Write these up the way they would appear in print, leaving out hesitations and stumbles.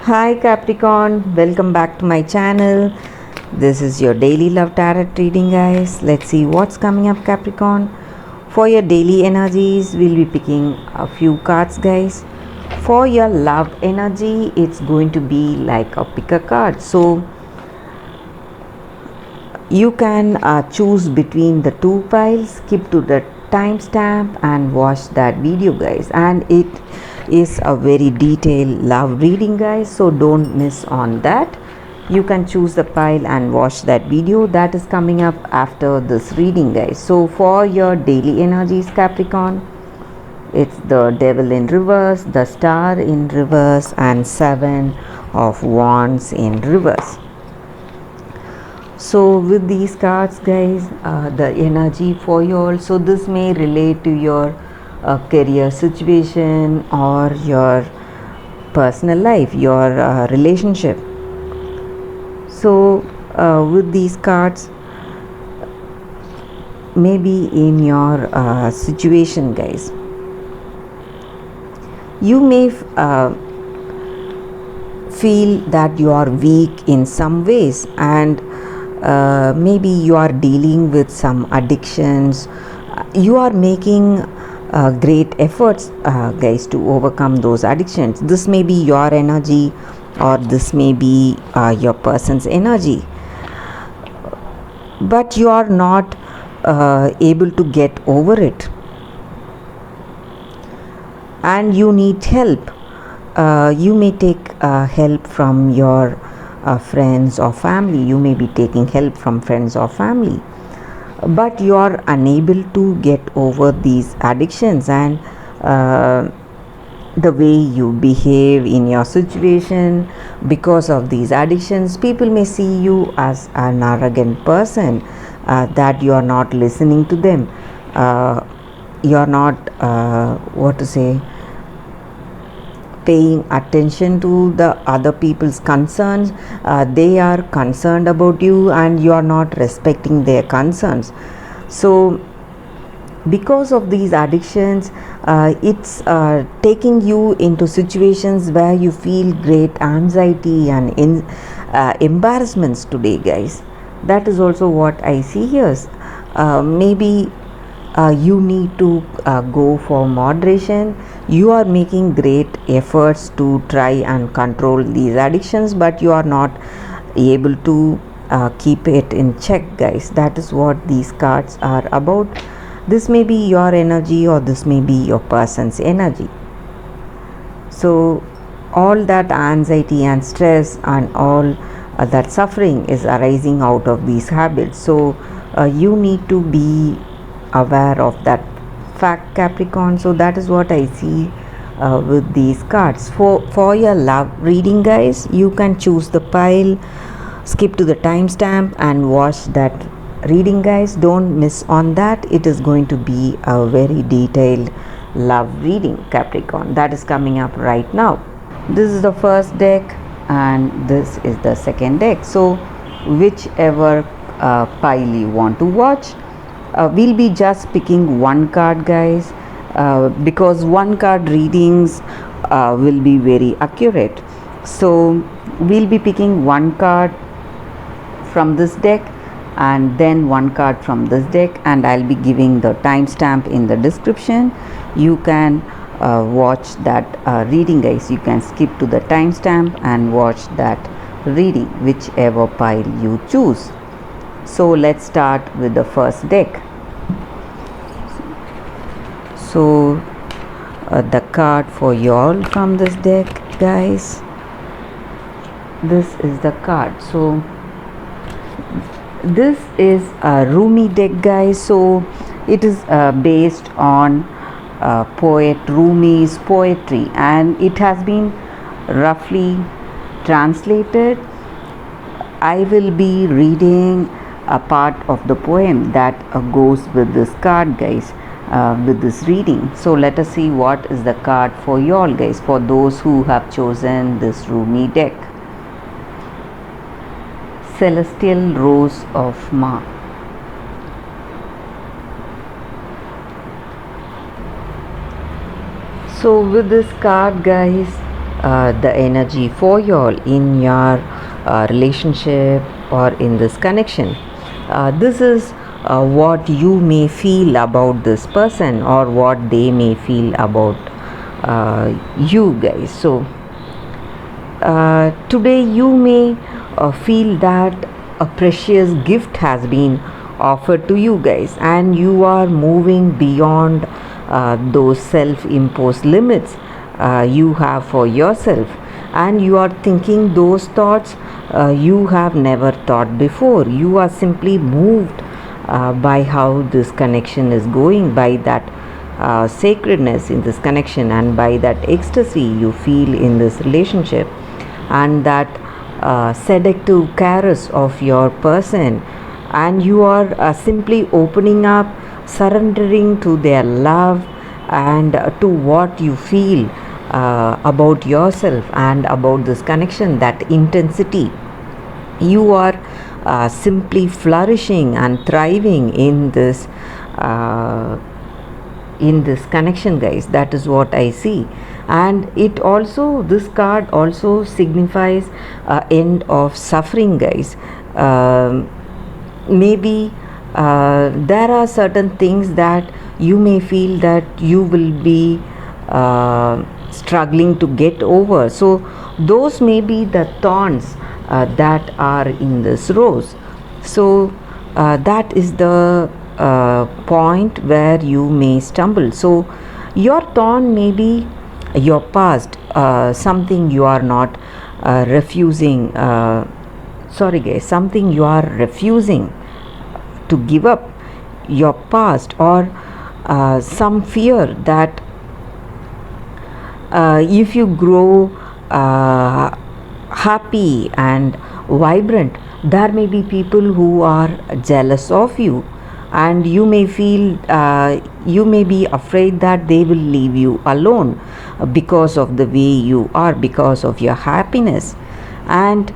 Hi Capricorn, welcome back to my channel. This is your daily love tarot reading, guys. Let's see what's coming up, Capricorn. For your daily energies, we'll be picking a few cards, guys. For your love energy, it's going to be like a pick a card. So you can choose between the two piles, skip to the timestamp and watch that video, guys. And it is a very detailed love reading, guys, so don't miss on that. You can choose the pile and watch that video that is coming up after this reading, guys. So for your daily energies, Capricorn, it's the devil in reverse, the star in reverse, and 7 of wands in reverse. So with these cards, guys, the energy for you all, so this may relate to your career situation or your personal life, your relationship. So with these cards, maybe in your situation, guys, you may feel that you are weak in some ways, and maybe you are dealing with some addictions. You are making great efforts, guys, to overcome those addictions. This may be your energy, or this may be your person's energy, but you are not able to get over it, and you need help. You may take help from your friends or family. You may be taking help from friends or family, but you are unable to get over these addictions, and the way you behave in your situation because of these addictions, people may see you as an arrogant person, that you are not listening to them, you are not paying attention to the other people's concerns. They are concerned about you and you are not respecting their concerns. So because of these addictions, it's taking you into situations where you feel great anxiety and embarrassments today, guys. That is also what I see here. Maybe you need to go for moderation. You are making great efforts to try and control these addictions, but you are not able to keep it in check, guys. That is what these cards are about. This may be your energy, or this may be your person's energy. So all that anxiety and stress and all that suffering is arising out of these habits. So you need to be aware of that fact, Capricorn. So that is what I see with these cards. For your love reading, guys, you can choose the pile, skip to the timestamp and watch that reading, guys. Don't miss on that. It is going to be a very detailed love reading, Capricorn, that is coming up right now. This is the first deck and this is the second deck. So whichever pile you want to watch, we'll be just picking one card, guys, because one card readings will be very accurate. So we'll be picking one card from this deck and then one card from this deck, and I'll be giving the timestamp in the description. You can watch that reading, guys. You can skip to the timestamp and watch that reading, whichever pile you choose. So let's start with the first deck. So the card for y'all from this deck, guys, this is the card. So this is a Rumi deck, guys. So it is based on poet Rumi's poetry, and it has been roughly translated. I will be reading a part of the poem that goes with this card, guys, with this reading. So let us see what is the card for y'all, guys, for those who have chosen this Rumi deck. Celestial Rose of Ma. So with this card, guys, the energy for y'all in your relationship or in this connection. This is what you may feel about this person or what they may feel about you guys. So today you may feel that a precious gift has been offered to you guys, and you are moving beyond those self-imposed limits you have for yourself, and you are thinking those thoughts you have never thought before. You are simply moved by how this connection is going, by that sacredness in this connection, and by that ecstasy you feel in this relationship, and that seductive caress of your person, and you are simply opening up, surrendering to their love and to what you feel about yourself and about this connection, that intensity. You are simply flourishing and thriving in this connection, guys. That is what I see. And it also, this card also signifies end of suffering, guys. Maybe there are certain things that you may feel that you will be struggling to get over. So those may be the thorns that are in this rose. So that is the point where you may stumble. So your thorn may be your past, something you are not refusing, sorry guys, something you are refusing to give up, your past, or some fear that if you grow happy and vibrant, there may be people who are jealous of you, and you may feel you may be afraid that they will leave you alone because of the way you are, because of your happiness, and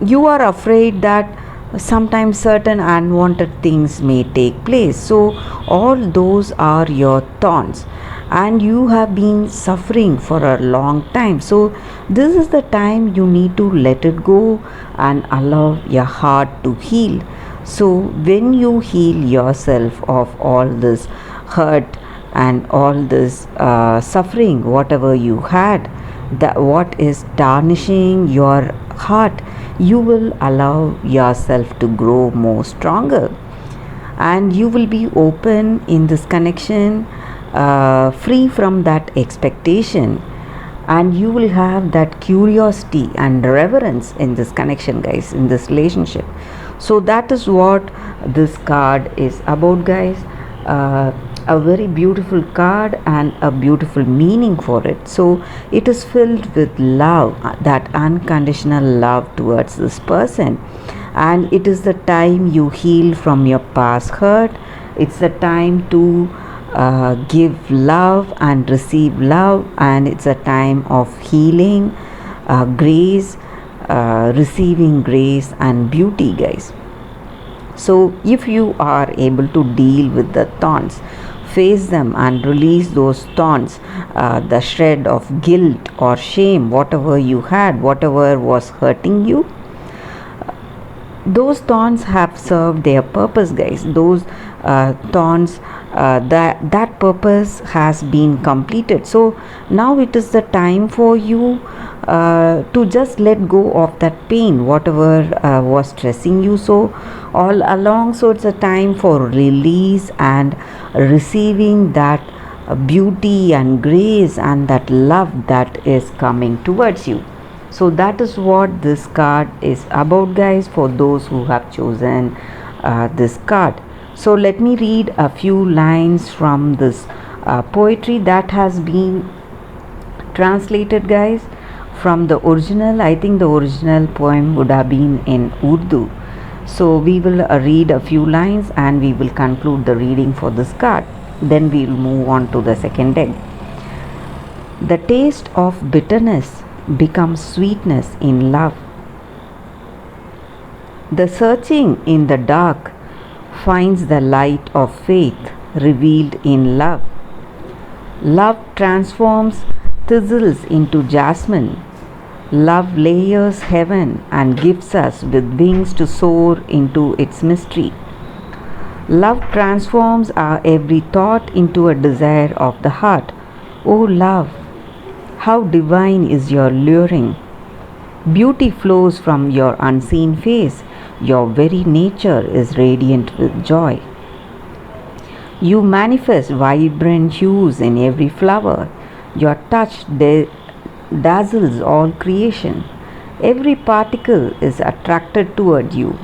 you are afraid that sometimes certain unwanted things may take place. So all those are your thorns, and you have been suffering for a long time. So this is the time you need to let it go and allow your heart to heal. So when you heal yourself of all this hurt and all this suffering, whatever you had, that what is tarnishing your heart, you will allow yourself to grow more stronger, and you will be open in this connection, free from that expectation, and you will have that curiosity and reverence in this connection, guys, in this relationship. So that is what this card is about, guys. A very beautiful card and a beautiful meaning for it. So it is filled with love, that unconditional love towards this person, and it is the time you heal from your past hurt. It's the time to give love and receive love, and it's a time of healing, grace, receiving grace and beauty, guys. So if you are able to deal with the thorns, face them and release those thorns, the shred of guilt or shame, whatever you had, whatever was hurting you, those thorns have served their purpose, guys. Those thorns, that purpose has been completed. So now it is the time for you to just let go of that pain, whatever was stressing you so all along. So it's a time for release and receiving that beauty and grace and that love that is coming towards you. So that is what this card is about, guys, for those who have chosen this card. So let me read a few lines from this poetry that has been translated, guys, from the original. I think the original poem would have been in Urdu. So we will read a few lines and we will conclude the reading for this card. Then we will move on to the second deck. The taste of bitterness becomes sweetness in love. The searching in the dark finds the light of faith revealed in love. Love transforms thistles into jasmine. Love layers heaven and gifts us with wings to soar into its mystery. Love transforms our every thought into a desire of the heart. O love, how divine is your luring! Beauty flows from your unseen face. Your very nature is radiant with joy. You manifest vibrant hues in every flower. Your touch dazzles all creation. Every particle is attracted toward you,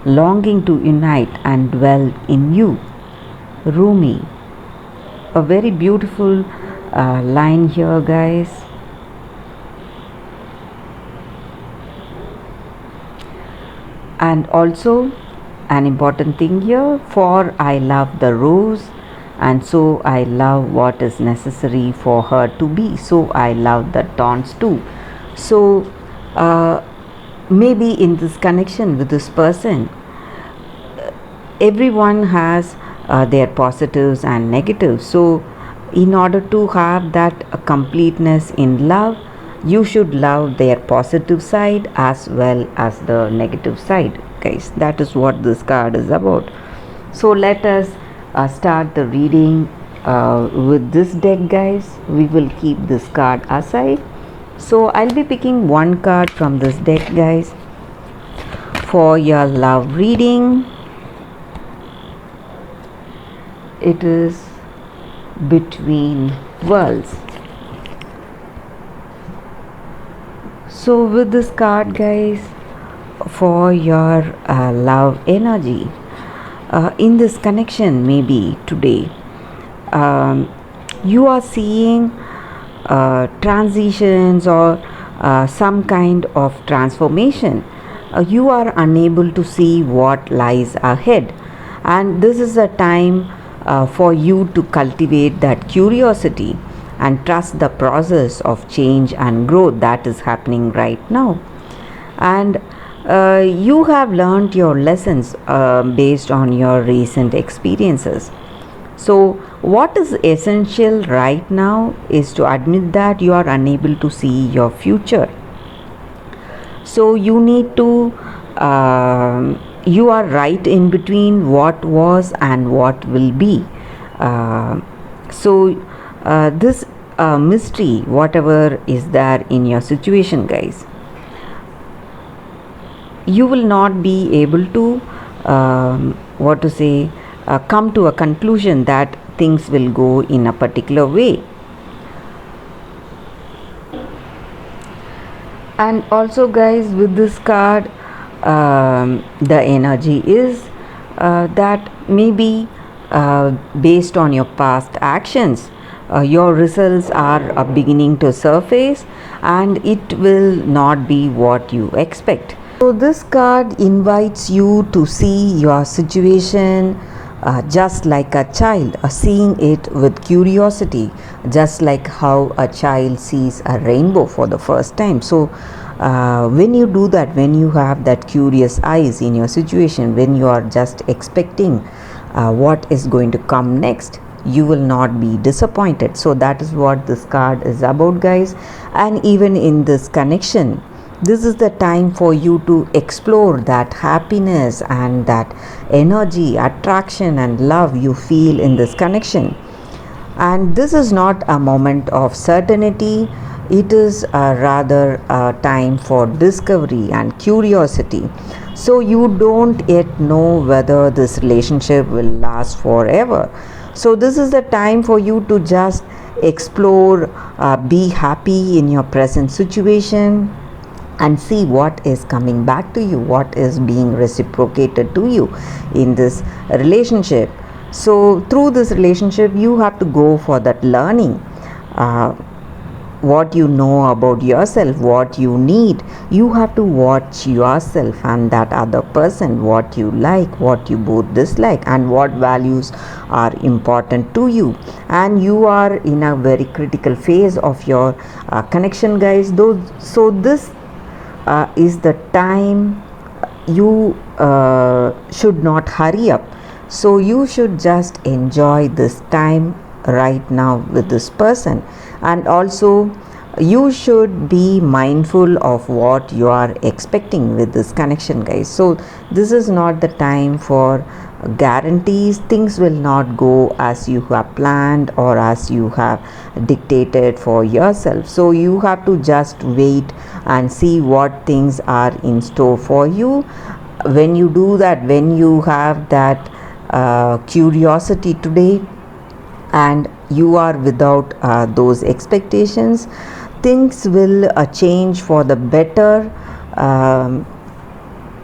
longing to unite and dwell in you. Rumi. A very beautiful line here, guys. And also an important thing here, for I love the rose, and so I love what is necessary for her to be, so I love the thorns too. So maybe in this connection with this person, everyone has their positives and negatives. So in order to have that completeness in love, you should love their positive side as well as the negative side, guys. That is what this card is about. So let us start the reading with this deck, guys. We will keep this card aside. So I'll be picking one card from this deck, guys, for your love reading. It is Between Worlds. So with this card, guys, for your love energy, in this connection, maybe today, you are seeing transitions or some kind of transformation. You are unable to see what lies ahead, and this is a time for you to cultivate that curiosity and trust the process of change and growth that is happening right now. And you have learned your lessons based on your recent experiences. So what is essential right now is to admit that you are unable to see your future. So you need to you are right in between what was and what will be. This mystery, whatever is there in your situation, guys, you will not be able to come to a conclusion that things will go in a particular way. And also, guys, with this card, the energy is that maybe based on your past actions, your results are beginning to surface, and it will not be what you expect. So this card invites you to see your situation just like a child, seeing it with curiosity, just like how a child sees a rainbow for the first time. So when you do that, when you have that curious eyes in your situation, when you are just expecting what is going to come next, you will not be disappointed. So that is what this card is about, guys. And even in this connection, this is the time for you to explore that happiness and that energy, attraction and love you feel in this connection. And this is not a moment of certainty, it is rather a time for discovery and curiosity. So you don't yet know whether this relationship will last forever. So this is the time for you to just explore, be happy in your present situation, and see what is coming back to you, what is being reciprocated to you in this relationship. So through this relationship, you have to go for that learning, what you know about yourself, what you need. You have to watch yourself and that other person, what you like, what you both dislike, and what values are important to you. And you are in a very critical phase of your connection, guys. So this is the time you should not hurry up. So you should just enjoy this time right now with this person. And also you should be mindful of what you are expecting with this connection, guys. So this is not the time for guarantees. Things will not go as you have planned or as you have dictated for yourself. So you have to just wait and see what things are in store for you. When you do that, when you have that curiosity today, and you are without those expectations, things will change for the better.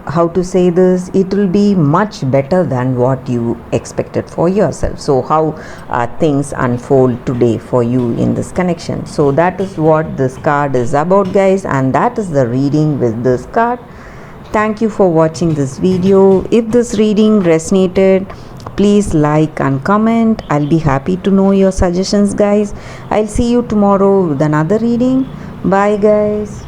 How to say this, it will be much better than what you expected for yourself. So how things unfold today for you in this connection. So that is what this card is about, guys, and that is the reading with this card. Thank you for watching this video. If this reading resonated, please like and comment. I'll be happy to know your suggestions, guys. I'll see you tomorrow with another reading. Bye, guys.